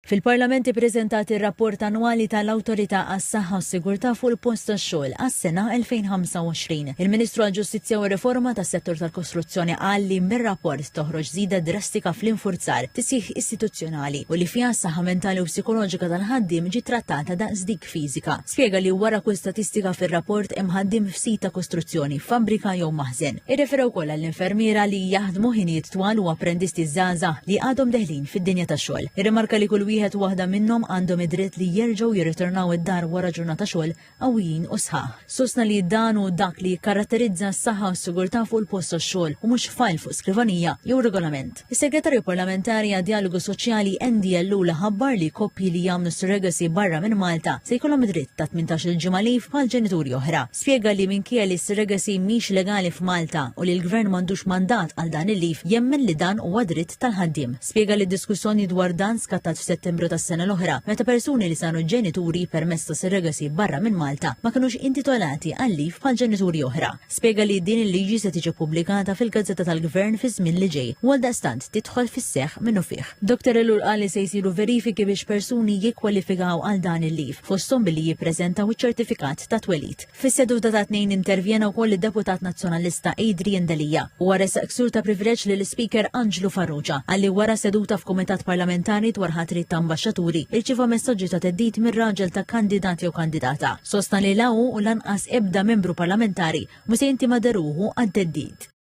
Fil-Parlament ippreżentat ir-rapport annwali tal-Awtorità għas-Saħħa u s-Sigurtà fuq il-post tax-xogħol għas-sena 2025. Il-Ministru għall-Ġustizzja u Riforma tas-settur tal-Kostruzzjoni qal li mir-rapport toħroġ żieda drastika fl-infurzar tisjih istituzzjonali u li fiha s-saħħa mentali u psikoloġika tal-ħaddiem ġiet trattata daqs dik fiżika. Spjega li wara kull statistika fir-rapport hemm ħaddiem f'sit ta' kostruzzjoni, fabbrika jew maħżen. Irreferew ukoll għall-infermiera li jaħdmu ħinijiet twal u apprendisti żgħażagħ li għadhom deħlin fid-dinja tax-xogħol. Irrimarka li kull wieħed u waħda minnhom għandhom id-dritt li jerġgħu jirritornaw id-dar wara ġurnata xogħol qawwijin u sħaħ. Sostna li dan hu dak li jikkaratterizza s-saħħa u s-sigurtà fuq il-post tax-xogħol u mhux fajl fuq skrivanija jew regolament. Is-Segretarju Parlamentari għad-Dialogu Soċjali NDLU ħabbar li koppji li jagħmlu surrogacy barra minn Malta se jkollhom id-dritt ta' 18 ġimgħa leave bħal ġenituri oħra. Spjega li minkejja li s-surrogacy mhix legali f'Malta u li l-Gvern m'għandux mandat għal dan il-leave jemmen li dan huwa dritt tal-ħaddiem. Spjega li d-diskussjoni dwar dan skattat f'Settembru tas-sena l-oħra meta persuni li saru ġenituri permezz ta' surrogacy barra minn Malta ma kinux intitolati għal leave bħal ġenituri oħra. Spjega li din il-liġi se tiġi pubblikata fil-Gazzetta tal-Gvern fi żmien li ġej u għaldaqstant tidħol fis-seħħ minnu fih. Dr. Elul qal li se jsiru verifiki biex persuni jikkwalifikaw għal dan il-leave fosthom billi jippreżentaw iċ-ċertifikat ta' twelid. Fis-seduta ta' tnejn intervjena wkoll id-deputat nazzjonalista Adrian Delija u wara ksur ta' privileġġ lil Speaker Angelo Farrugia għalli wara seduta f'Kumitat Parlamentari dwar ħatrit ta' ambaxxaturi irċieva messaġġi ta' teddid mir-raġel ta' kandidati jew kandidata. Sostna li law u lanqas ebda membru parlamentari mhux se jintimaderuhu għad-teddid.